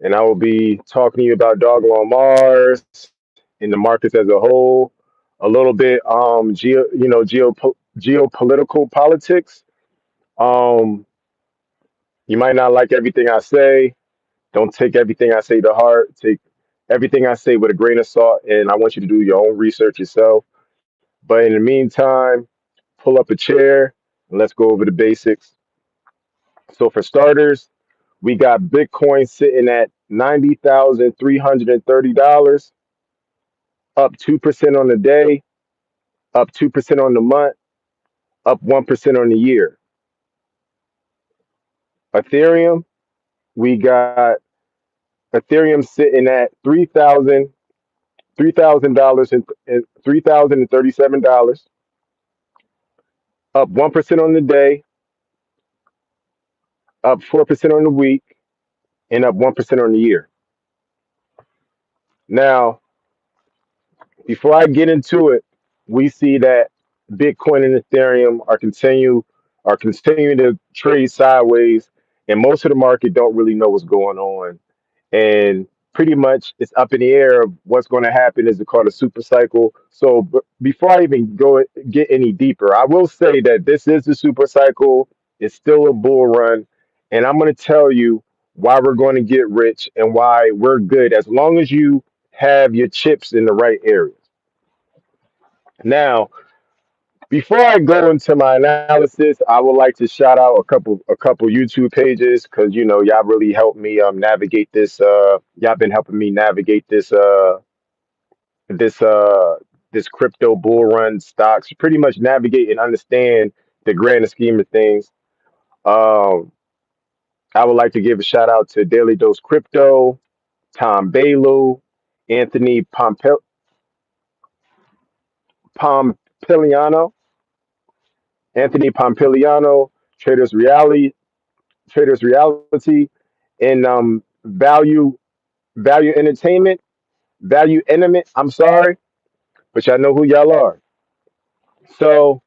and I will be talking to you about Dogelon Mars and the markets as a whole, a little bit geopolitical politics. Um, you might not like everything I say. Don't take everything I say to heart. Take everything I say with a grain of salt, and I want you to do your own research yourself. But in the meantime, pull up a chair and let's go over the basics. So for starters, we got Bitcoin sitting at $90,330, up 2% on the day, up 2% on the month, up 1% on the year. Ethereum, we got Ethereum sitting at $3,000 and $3,037, up 1% on the day, up 4% on the week, and up 1% on the year. Now, before I get into it, we see that Bitcoin and Ethereum are continuing to trade sideways, and most of the market don't really know what's going on. And pretty much it's up in the air of what's going to happen. Is it called a super cycle? So before I even get any deeper, I will say that this is the super cycle. It's still a bull run, and I'm going to tell you why we're going to get rich and why we're good as long as you have your chips in the right areas. Now, before I go into my analysis, I would like to shout out a couple YouTube pages because y'all really helped me navigate this. Y'all been helping me navigate this this crypto bull run stocks. Pretty much navigate and understand the grander scheme of things. Um, I would like to give a shout out to Daily Dose Crypto, Tom Bailu, Anthony Pompiliano, Anthony Pompiliano, Traders Reality, Traders Reality, and Value Entertainment, Value Intimate. I'm sorry, but y'all know who y'all are. So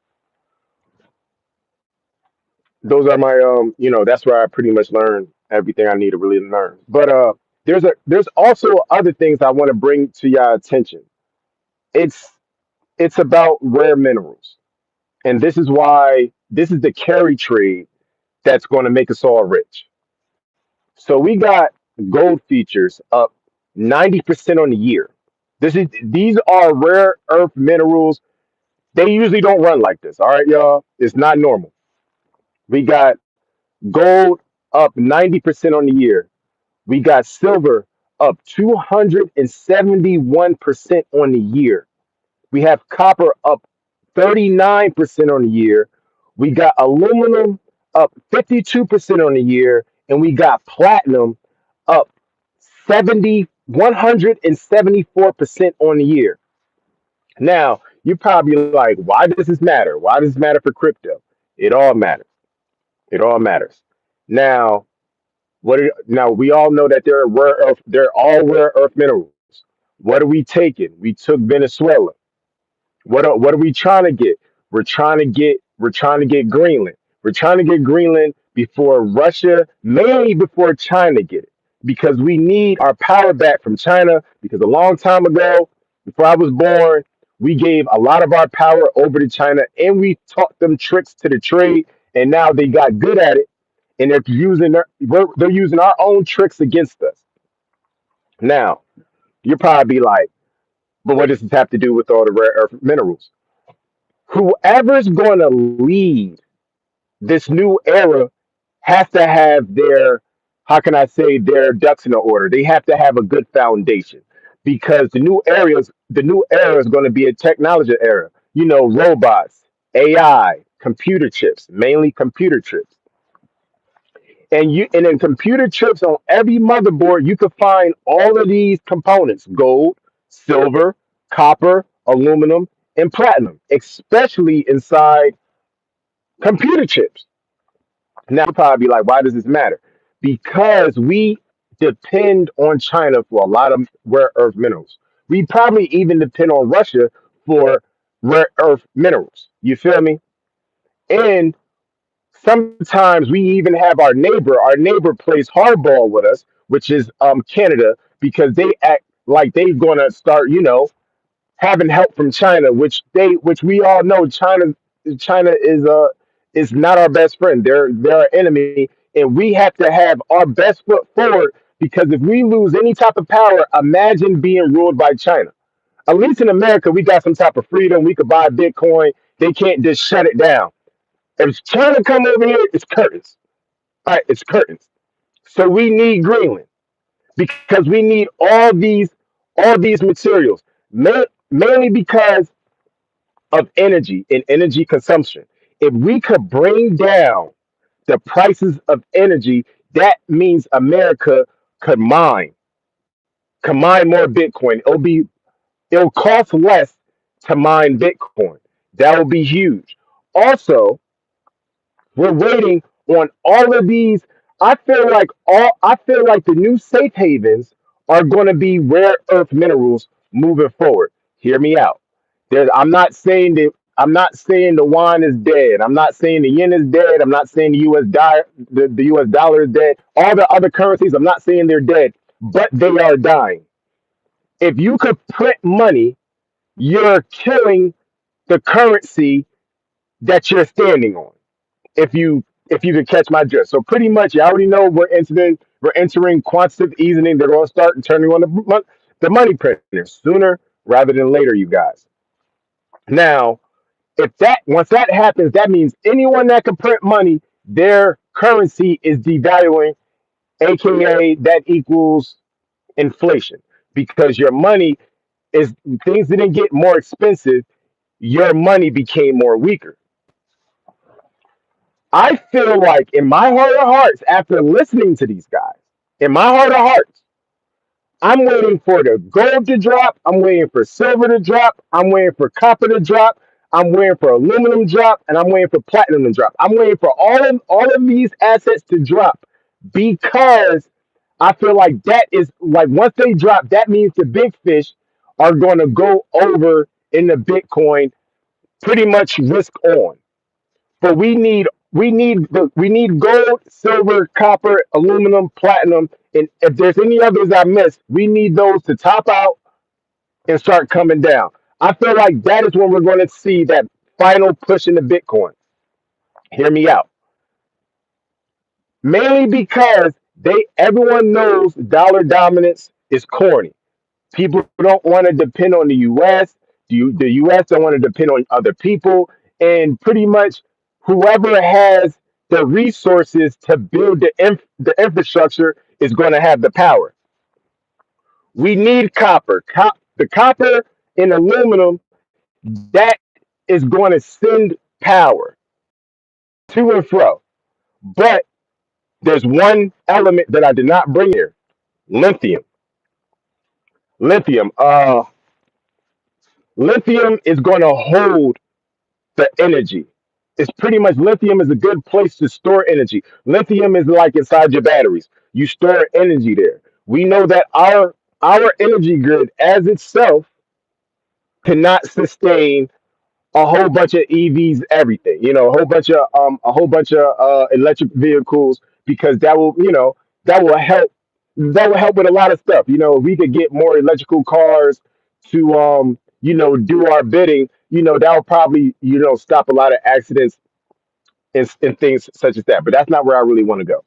those are my that's where I pretty much learned everything I need to really learn. But there's also other things I want to bring to your attention. It's it's about rare minerals, and this is why this is the carry trade that's going to make us all rich. So we got gold features up 90% on the year. These are rare earth minerals. They usually don't run like this. All right, y'all. It's not normal. We got gold up 90% on the year. We got silver up 271% on the year. We have copper up 39% on the year. We got aluminum up 52% on the year. And we got platinum up 174% on the year. Now, you're probably like, why does this matter? Why does this matter for crypto? It all matters. It all matters. Now, now we all know that they're all rare earth minerals. What are we taking? We took Venezuela. What are we trying to get? We're trying to get Greenland. We're trying to get Greenland before Russia, mainly before China get it. Because we need our power back from China. Because a long time ago, before I was born, we gave a lot of our power over to China and we taught them tricks to the trade, and now they got good at it, and they're using our own tricks against us. Now, you're probably like, but what does this have to do with all the rare earth minerals? Whoever's going to lead this new era has to have their, how can I say, their ducks in order. They have to have a good foundation because the new era is going to be a technology era. Robots, AI, computer chips, mainly computer chips. And in computer chips on every motherboard, you can find all of these components: gold, silver, copper, aluminum, and platinum, especially inside computer chips. Now you'll probably be like, why does this matter? Because we depend on China for a lot of rare earth minerals. We probably even depend on Russia for rare earth minerals. You feel me? And sometimes we even have our neighbor. Our neighbor plays hardball with us. which is Canada, because they act like they're gonna start, having help from China, which we all know China is not our best friend. They're our enemy, and we have to have our best foot forward because if we lose any type of power, imagine being ruled by China. At least in America, we got some type of freedom. We could buy Bitcoin. They can't just shut it down. If China come over here, it's curtains. All right, it's curtains. So we need Greenland because we need all these materials, mainly because of energy and energy consumption. If we could bring down the prices of energy, that means America could mine more Bitcoin. It'll cost less to mine Bitcoin. That will be huge. Also, we're waiting on all of these. I feel like the new safe havens are going to be rare earth minerals moving forward. Hear me out. I'm not saying the wine is dead. I'm not saying the yen is dead. I'm not saying the US dollar is dead. All the other currencies, I'm not saying they're dead, but they are dying. If you could print money, you're killing the currency that you're standing on. If you could catch my drift. So pretty much, you already know we're entering quantitative easing. They're going to start turning on the money printers sooner rather than later, you guys. Now, if that once that happens, that means anyone that can print money, their currency is devaluing, aka that equals inflation because your money is things didn't get more expensive, your money became more weaker. I feel like in my heart of hearts, after listening to these guys, in my heart of hearts, I'm waiting for the gold to drop. I'm waiting for silver to drop. I'm waiting for copper to drop. I'm waiting for aluminum drop, and I'm waiting for platinum to drop. I'm waiting for all of these assets to drop because I feel like that is like once they drop, that means the big fish are going to go over in the Bitcoin pretty much risk on. But we need gold, silver, copper, aluminum, platinum, and if there's any others I missed, we need those to top out and start coming down. I feel like that is when we're going to see that final push into Bitcoin. Hear me out. Mainly because everyone knows dollar dominance is corny. People don't want to depend on the U.S. The U.S. don't want to depend on other people, and pretty much whoever has the resources to build the infrastructure is going to have the power. We need copper. The copper and aluminum that is going to send power to and fro. But there's one element that I did not bring here: lithium. Lithium. Lithium is going to hold the energy. It's pretty much lithium is a good place to store energy. Lithium is like inside your batteries. You store energy there. We know that our energy grid as itself cannot sustain a whole bunch of EVs, everything. A whole bunch of electric vehicles because that will help with a lot of stuff. If we could get more electrical cars to do our bidding, that will probably stop a lot of accidents and things such as that. But that's not where I really want to go.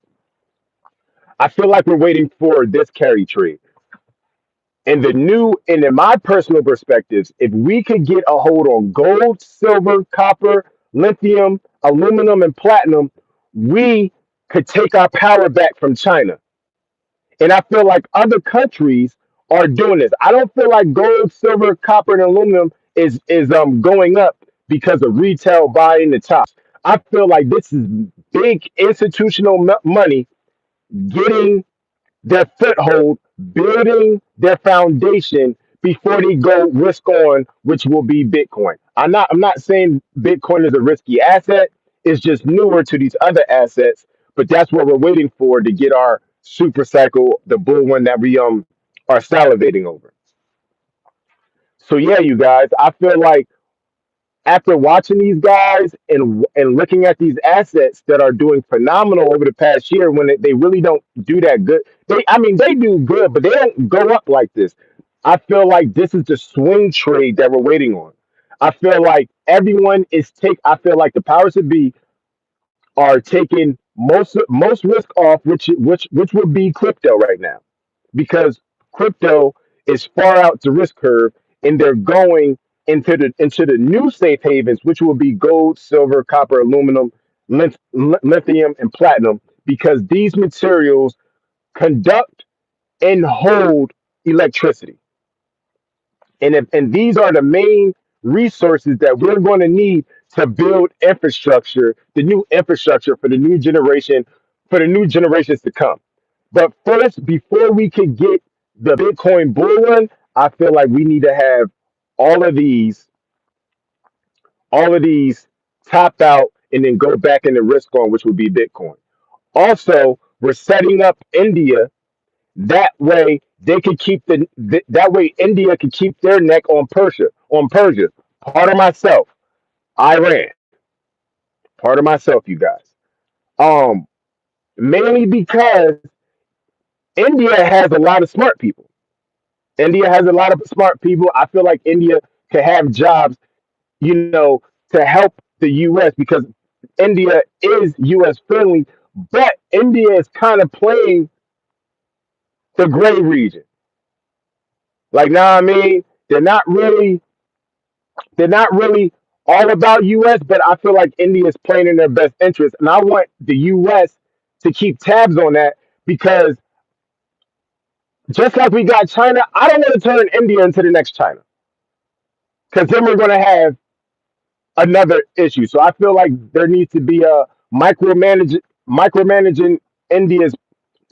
I feel like we're waiting for this carry trade. And in my personal perspectives, if we could get a hold on gold, silver, copper, lithium, aluminum, and platinum, we could take our power back from China. And I feel like other countries are doing this. I don't feel like gold, silver, copper, and aluminum is going up because of retail buying the tops. I feel like this is big institutional money getting their foothold, building their foundation before they go risk on, which will be Bitcoin. I'm not saying Bitcoin is a risky asset. It's just newer to these other assets, but that's what we're waiting for to get our super cycle, the bull one that we are salivating over. So yeah, you guys, I feel like after watching these guys and looking at these assets that are doing phenomenal over the past year, when they really don't do that good. I mean, they do good, but they don't go up like this. I feel like this is the swing trade that we're waiting on. I feel like everyone is take. I feel like the powers that be are taking most risk off, which would be crypto right now, because crypto is far out the risk curve, and they're going into the new safe havens, which will be gold, silver, copper, aluminum, lithium, and platinum, because these materials conduct and hold electricity. And these are the main resources that we're going to need to build infrastructure, the new infrastructure for the new generation, for the new generations to come. But first, before we can get the Bitcoin bull run, I feel like we need to have all of these, all of these topped out and then go back into risk on, which would be Bitcoin. Also, we're setting up India that way they could keep that way India could keep their neck on Persia. Part of myself, Iran. Part of myself, you guys. Um, Mainly because India has a lot of smart people. India has a lot of smart people. I feel like India could have jobs, you know, to help the U.S. because India is U.S. friendly, but India is kind of playing the gray region. Like, now, I mean, they're not really They're not really all about US, but I feel like India is playing in their best interest. And I want the US to keep tabs on that, because just like we got China, I don't want to turn India into the next China, because then we're going to have another issue. So I feel like there needs to be a micromanaging India's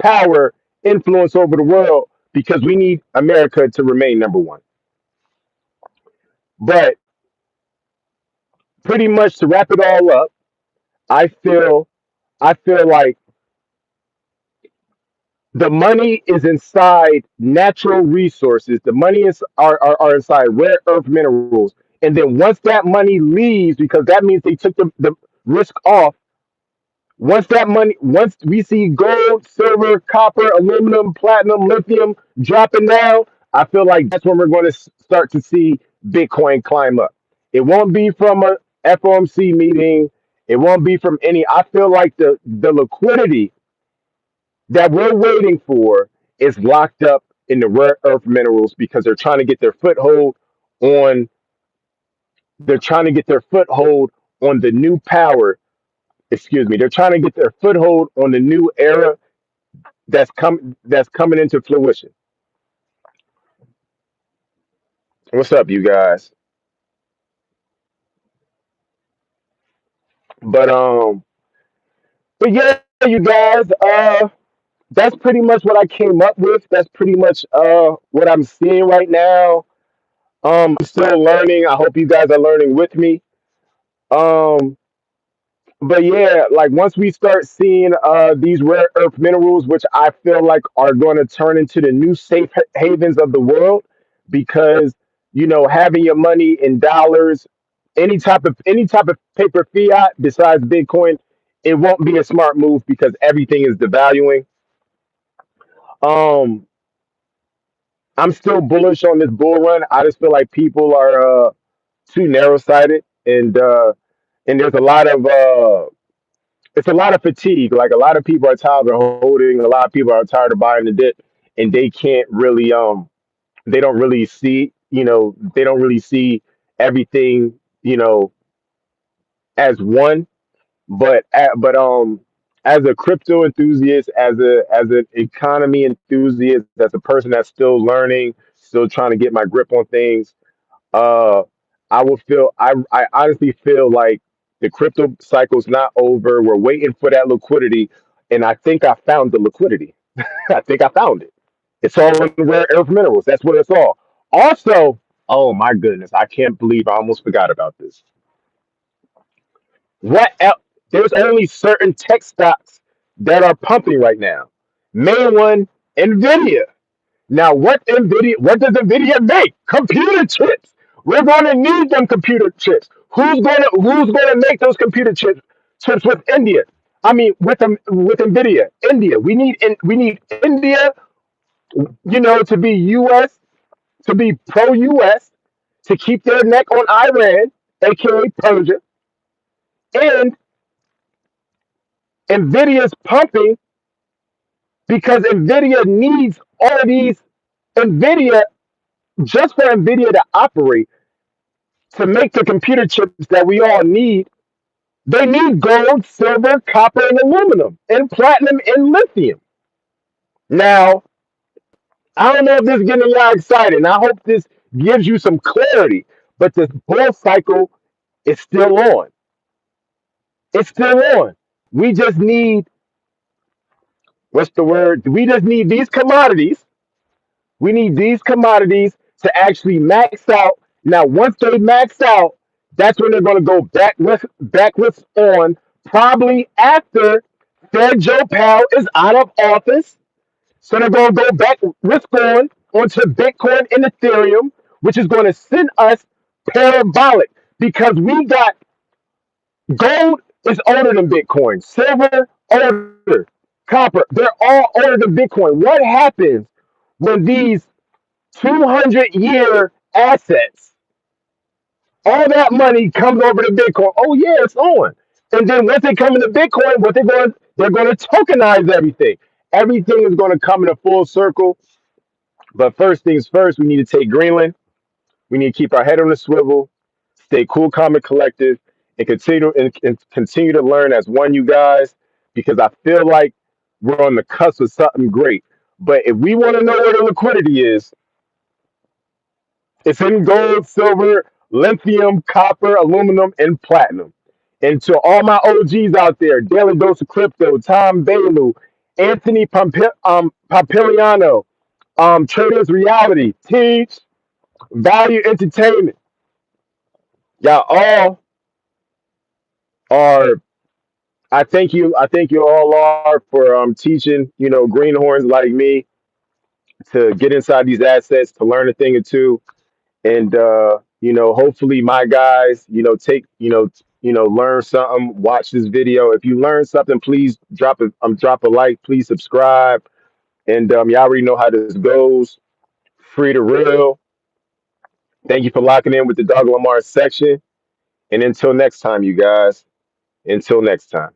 power influence over the world, because we need America to remain number one. But pretty much to wrap it all up, I feel I feel like the money is inside natural resources. The money are inside rare earth minerals. And then once that money leaves, because that means they took the risk off, once we see gold, silver, copper, aluminum, platinum, lithium dropping down, I feel like that's when we're going to start to see Bitcoin climb up. It won't be from a FOMC meeting. It won't be from any. I feel like the liquidity that we're waiting for is locked up in the rare earth minerals, because on they're trying to get their foothold on the new power. Excuse me, they're trying to get their foothold on the new era that's coming into fruition. What's up, you guys? But but yeah, you guys, that's pretty much what I came up with. That's pretty much what I'm seeing right now. I'm still learning. I hope you guys are learning with me. Um, but yeah, like once we start seeing these rare earth minerals, which I feel like are going to turn into the new safe havens of the world, because having your money in dollars, any type of paper fiat besides Bitcoin, it won't be a smart move, because everything is devaluing. Um, I'm still bullish on this bull run. I just feel like people are too narrow sighted, and there's a lot of fatigue. Like, a lot of people are tired of holding. A lot of people are tired of buying the dip, and they don't really see they don't really see everything as one. But as a crypto enthusiast, as an economy enthusiast, as a person that's still learning, still trying to get my grip on things, uh, I honestly feel like the crypto cycle's not over. We're waiting for that liquidity, and I think I found the liquidity. I think I found it. It's all in rare earth minerals. That's what it's all. Also, oh my goodness, I can't believe I almost forgot about this. What else? There's only certain tech stocks that are pumping right now. Main one, Nvidia. Now, what does Nvidia make? Computer chips. We're going to need them computer chips. Who's gonna make those computer chips with India? I mean, with Nvidia, India. We need India, to be U.S. to be pro U.S. to keep their neck on Iran, aka Persia, and Nvidia's pumping because Nvidia needs all of these. Nvidia, just for Nvidia to operate, to make the computer chips that we all need, they need gold, silver, copper, and aluminum, and platinum and lithium. Now, I don't know if this is getting y'all excited, and I hope this gives you some clarity, but this bull cycle is still on. It's still on. We just need, what's the word? We just need these commodities. We need these commodities to actually max out. Now, once they max out, that's when they're going to go backwards on, probably after Fed Joe Powell is out of office. So they're going to go back risk on onto Bitcoin and Ethereum, which is going to send us parabolic because we got gold is older than Bitcoin, silver older, copper, they're all older than Bitcoin. What happens when these 200-year assets, all that money comes over to Bitcoin? Oh yeah, it's on. And then once they come into Bitcoin, what they're going to tokenize everything. Everything is going to come in a full circle. But first things first, we need to take Greenland. We need to keep our head on the swivel, stay cool, calm, and collective, and continue to learn as one, you guys, because I feel like we're on the cusp of something great. But if we want to know where the liquidity is, it's in gold, silver, lithium, copper, aluminum, and platinum. And to all my OGs out there, Daily Dose of Crypto, Tom Bailu, Anthony Pompiliano, Traders Reality, Teach, Value Entertainment. Y'all all are. I thank you. I thank you all are for teaching greenhorns like me to get inside these assets to learn a thing or two, and hopefully my guys take learn something. Watch this video. If you learn something, please drop a like. Please subscribe, and y'all already know how this goes. Free to real. Thank you for locking in with the Doug Lamar section, and until next time, you guys. Until next time.